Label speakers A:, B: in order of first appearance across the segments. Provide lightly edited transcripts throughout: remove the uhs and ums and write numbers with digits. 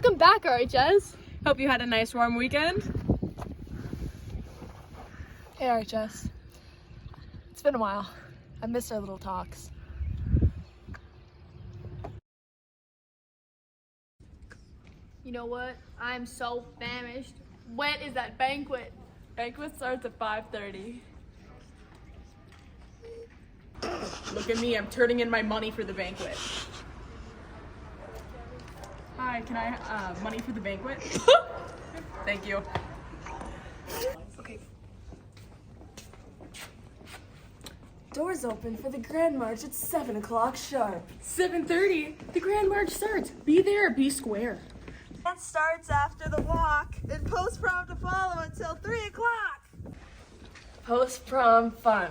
A: Welcome back, RHS.
B: Hope you had a nice warm weekend.
A: Hey, RHS. It's been a while. I missed our little talks.
C: You know what? I'm so famished. When is that banquet?
B: Banquet starts at 5:30. Look at me, I'm turning in my money for the banquet. Hi, can I money for the banquet? Thank you.
A: Okay. Doors open for the Grand March at 7 o'clock sharp.
B: 7:30, the Grand March starts. Be there, be square.
D: It starts after the walk and post-prom to follow until 3 o'clock.
A: Post-prom fun.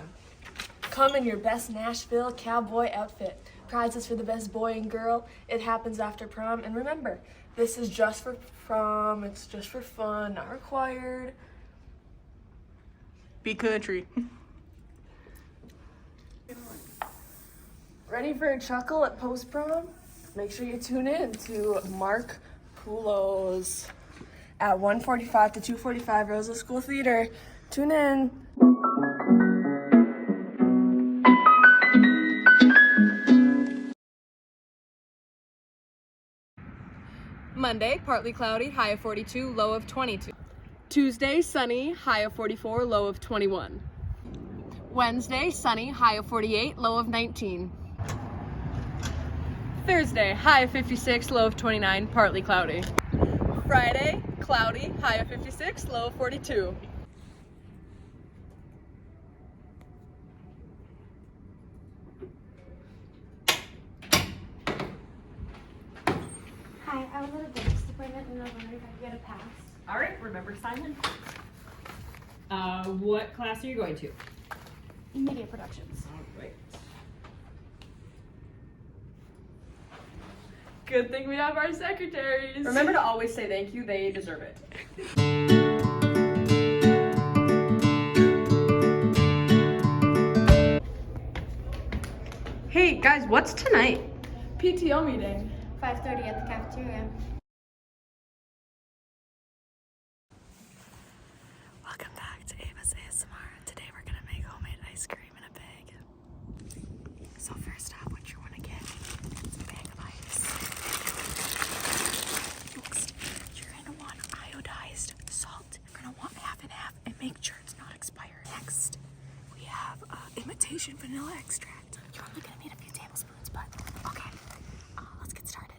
A: Come in your best Nashville cowboy outfit. Prizes for the best boy and girl. It happens after prom. And remember, this is just for prom. It's just for fun, not required.
B: Be country.
A: Ready for a chuckle at post-prom? Make sure you tune in to Mark Poulos at 1:45 to 2:45 Rosa School Theater. Tune in.
B: Monday, partly cloudy, high of 42, low of 22. Tuesday, sunny, high of 44, low of 21. Wednesday, sunny, high of 48, low of 19. Thursday, high of 56, low of 29, partly cloudy. Friday, cloudy, high of 56, low of 42.
E: Hi, I was at a dentist appointment and I was wondering if I could get a pass.
F: All right, remember Simon? What class are you going to?
E: Media Productions.
F: All right.
B: Good thing we have our secretaries.
F: Remember to always say thank you, they deserve it. Hey guys, what's tonight?
B: PTO meeting.
E: 5:30 at the cafeteria.
A: Welcome back to Ava's ASMR. Today we're gonna make homemade ice cream in a bag. So first off, what you wanna get is a bag of ice. Next, you're gonna want iodized salt. You're gonna want half and half and make sure it's not expired. Next, we have imitation vanilla extract. You're only gonna need a few tablespoons, but okay. Let's get started.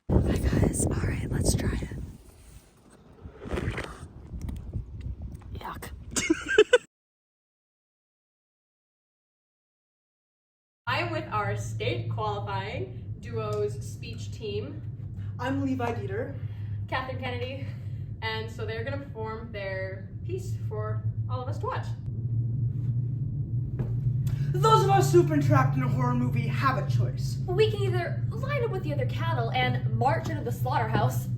A: Hi guys, alright, let's try it. Yuck.
B: I am with our state qualifying duos speech team,
D: I'm Levi Dieter.
B: Catherine Kennedy, and so they're gonna perform their piece for all of us to watch.
D: Those of us who've been trapped in a horror movie have a choice.
C: We can either line up with the other cattle and march into the slaughterhouse.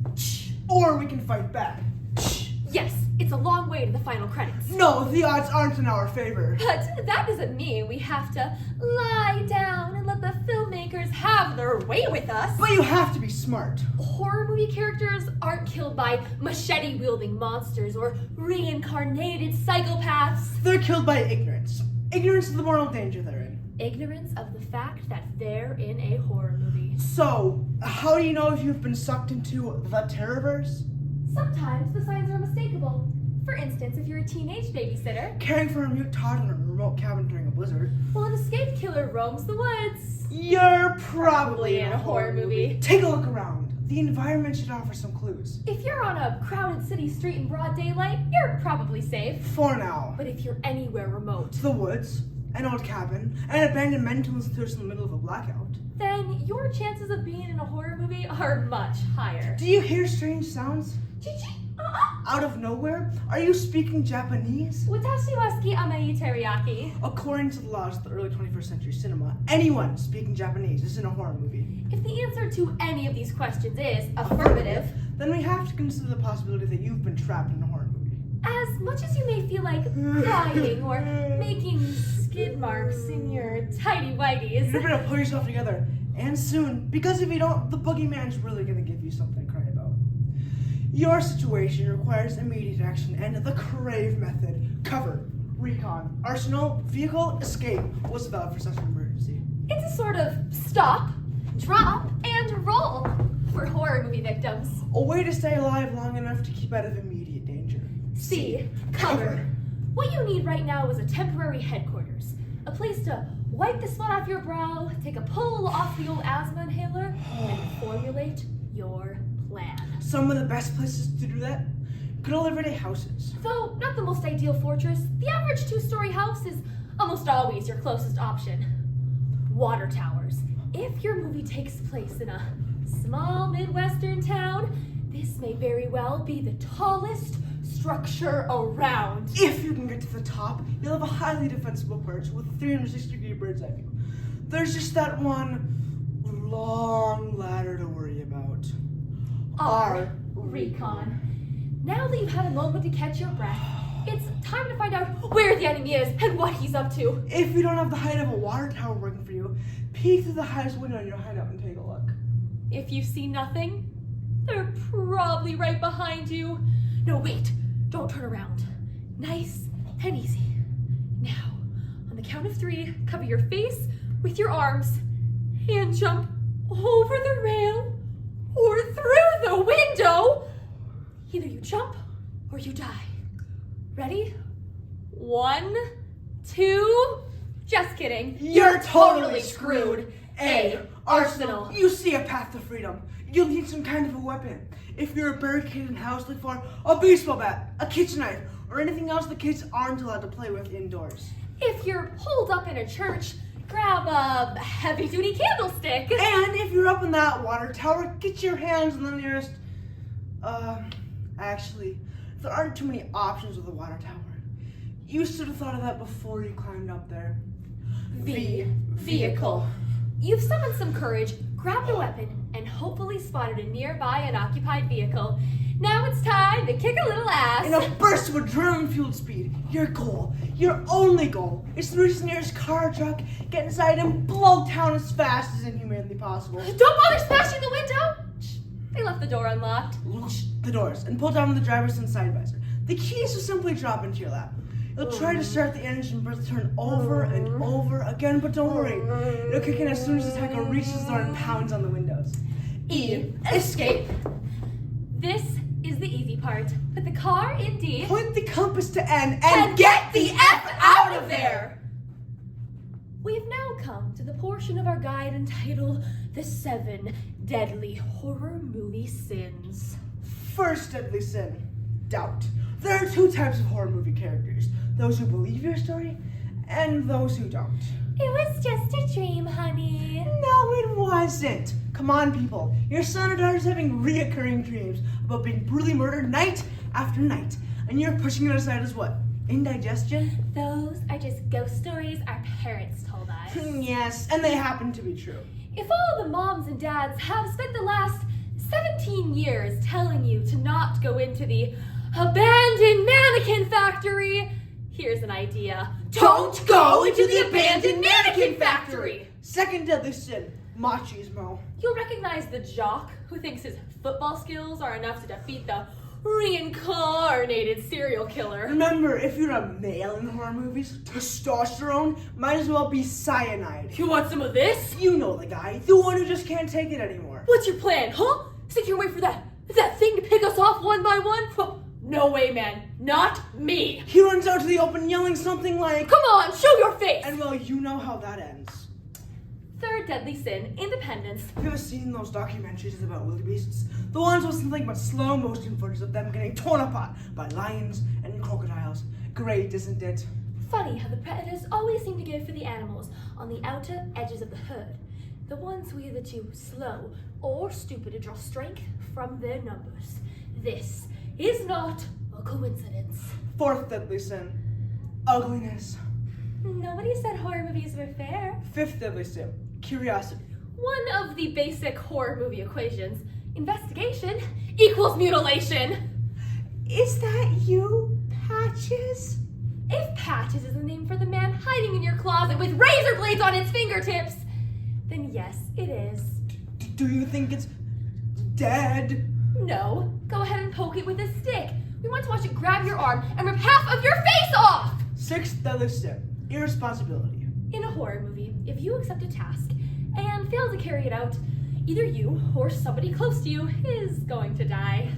D: Or we can fight back.
C: Yes, it's a long way to the final credits.
D: No, the odds aren't in our favor.
C: But that doesn't mean we have to lie down and let the filmmakers have their way with us.
D: But you have to be smart.
C: Horror movie characters aren't killed by machete-wielding monsters or reincarnated psychopaths.
D: They're killed by ignorance. Ignorance of the moral danger they're in.
C: Ignorance of the fact that they're in a horror movie.
D: So, how do you know if you've been sucked into the Terrorverse?
C: Sometimes the signs are unmistakable. For instance, if you're a teenage babysitter,
D: Caring for a mute toddler in a remote cabin during a blizzard?
C: while an escaped killer roams the woods.
D: You're probably in a horror
C: movie.
D: Take a look around. The environment should offer some clues.
C: If you're on a crowded city street in broad daylight, you're probably safe.
D: For now.
C: But if you're anywhere remote,
D: The woods, an old cabin, and an abandoned mental institution in the middle of a blackout.
C: then your chances of being in a horror movie are much higher.
D: Do you hear strange sounds? Out of nowhere? Are you speaking Japanese?
C: Watashi wa suki amae teriyaki.
D: According to the laws of the early 21st century cinema, anyone speaking Japanese is in a horror movie.
C: If the answer to any of these questions is affirmative,
D: Then we have to consider the possibility that you've been trapped in a horror movie.
C: as much as you may feel like crying or making skid marks in your tidy
D: You
C: whities.
D: better pull yourself together. And soon, because if you don't, the boogeyman's really gonna give you something to cry about. Your situation requires immediate action and the CRAVE method. Cover, recon, arsenal, vehicle, escape was valid for such an emergency.
C: It's a sort of stop, drop, and roll for horror movie victims.
D: A way to stay alive long enough to keep out of immediate danger.
C: C. Cover. What you need right now is a temporary headquarters. A place to wipe the sweat off your brow, take a pull off the old asthma inhaler, and formulate your plan.
D: Some of the best places to do that? Good old everyday houses.
C: Though not the most ideal fortress, the average two-story house is almost always your closest option. Water towers. If your movie takes place in a small Midwestern town, this may very well be the tallest structure around.
D: If you can get to the top, you'll have a highly defensible perch with a 360-degree bird's eye view. There's just that one long ladder to worry about.
C: R. Recon. Now that you've had a moment to catch your breath, it's time to find out where the enemy is and what he's up to.
D: If you don't have the height of a water tower working for you, peek through the highest window in your hideout and take a look.
C: If you see nothing, they're probably right behind you. No, wait, don't turn around. Nice and easy. Now, on the count of 3, cover your face with your arms and jump over the rail or through the window. Either you jump or you die. Ready? 1, 2, just kidding.
D: You're totally screwed.
C: A. Arsenal.
D: You see a path to freedom. You'll need some kind of a weapon. If you're a barricaded house, look for a baseball bat, a kitchen knife, or anything else the kids aren't allowed to play with indoors.
C: If you're holed up in a church, grab a heavy-duty candlestick.
D: And if you're up in that water tower, get your hands on the nearest... actually, there aren't too many options with a water tower. You should have thought of that before you climbed up there.
C: V. Vehicle. You've summoned some courage, grabbed a weapon, and hopefully spotted a nearby unoccupied vehicle. Now it's time to kick a little ass.
D: In a burst of adrenaline-fueled speed, your goal, your only goal, is to reach the nearest car or truck, get inside, and blow town as fast as inhumanly possible.
C: Don't bother smashing the window. Shh, they left the door unlocked.
D: Launch the doors and pull down the driver's and side visor. The key is to simply drop into your lap. You'll try to start the engine, but it'll turn over and over again, but don't worry. It'll kick in as soon as the tacker reaches the door and pounds on the windows.
C: E. Escape. This is the easy part. Put the car in D.
D: Point the compass to N
C: And get the F out of there! We have now come to the portion of our guide entitled The 7 Deadly Horror Movie Sins.
D: First deadly sin, doubt. There are 2 types of horror movie characters. Those who believe your story, and those who don't.
C: It was just a dream, honey.
D: No, it wasn't. Come on, people. Your son or daughter's having reoccurring dreams about being brutally murdered night after night. And you're pushing it aside as what? Indigestion?
C: Those are just ghost stories our parents told us.
D: Yes, and they happen to be true.
C: If all the moms and dads have spent the last 17 years telling you to not go into the abandoned mannequin factory, here's an idea. Don't go into the abandoned mannequin factory!
D: Second deadly sin, machismo.
C: You'll recognize the jock who thinks his football skills are enough to defeat the reincarnated serial killer.
D: Remember, if you're a male in horror movies, testosterone might as well be cyanide.
C: You want some of this?
D: You know the guy, the one who just can't take it anymore.
C: What's your plan, huh? Sit here and wait for that thing to pick us off one by one? No way, man. Not me.
D: He runs out to the open yelling something like,
C: Come on, show your face!
D: and well, you know how that ends.
C: Third deadly sin, independence.
D: Have you ever seen those documentaries about wildebeests? The ones with something but slow motion footage of them getting torn apart by lions and crocodiles. Great, isn't it?
C: Funny how the predators always seem to go for the animals on the outer edges of the herd. The ones who are either too slow or stupid to draw strength from their numbers. This is not a coincidence.
D: Fourth deadly sin, ugliness.
C: Nobody said horror movies were fair.
D: Fifth deadly sin, curiosity.
C: One of the basic horror movie equations, investigation equals mutilation.
D: Is that you, Patches?
C: If Patches is the name for the man hiding in your closet with razor blades on its fingertips, then yes, it is.
D: Do you think it's dead?
C: No, go ahead and poke it with a stick. We want to watch it grab your arm and rip half of your face off!
D: Sixth deadly sin, irresponsibility.
C: In a horror movie, if you accept a task and fail to carry it out, either you or somebody close to you is going to die.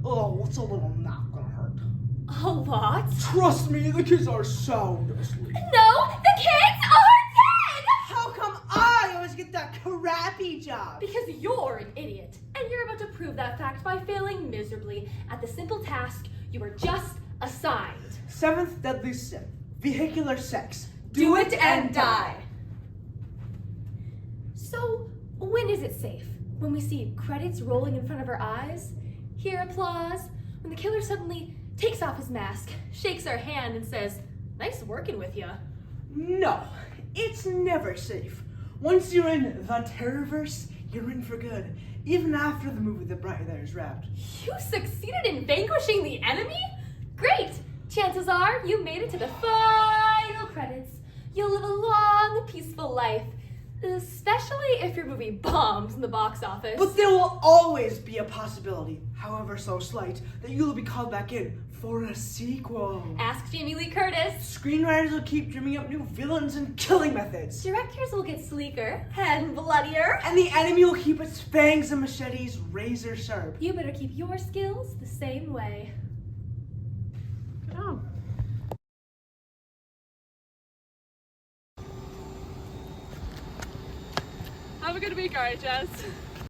D: Oh, what's a little not gonna hurt?
C: A lot?
D: Trust me, the kids are sound asleep.
C: No, the kids are dead!
D: How come I always get that crappy job?
C: Because you're an idiot, and you're about to prove that fact by failing miserably at the simple task you were just assigned.
D: Seventh deadly sin, vehicular sex.
C: Do it and die. So, when is it safe? When we see credits rolling in front of our eyes? Hear applause? When the killer suddenly takes off his mask, shakes our hand, and says, "Nice working with ya."
D: No, it's never safe. Once you're in the Terrorverse, you're in for good. Even after the movie The Bright There is wrapped.
C: You succeeded in vanquishing the enemy? Great! Chances are you made it to the final credits. You'll live a long, peaceful life. Especially if your movie bombs in the box office.
D: But there will always be a possibility, however so slight, that you'll be called back in for a sequel.
C: Ask Jamie Lee Curtis.
D: Screenwriters will keep dreaming up new villains and killing methods.
C: Directors will get sleeker and bloodier.
D: And the enemy will keep its fangs and machetes razor sharp.
C: You better keep your skills the same way.
B: Oh. Have a good week, alright, Jess?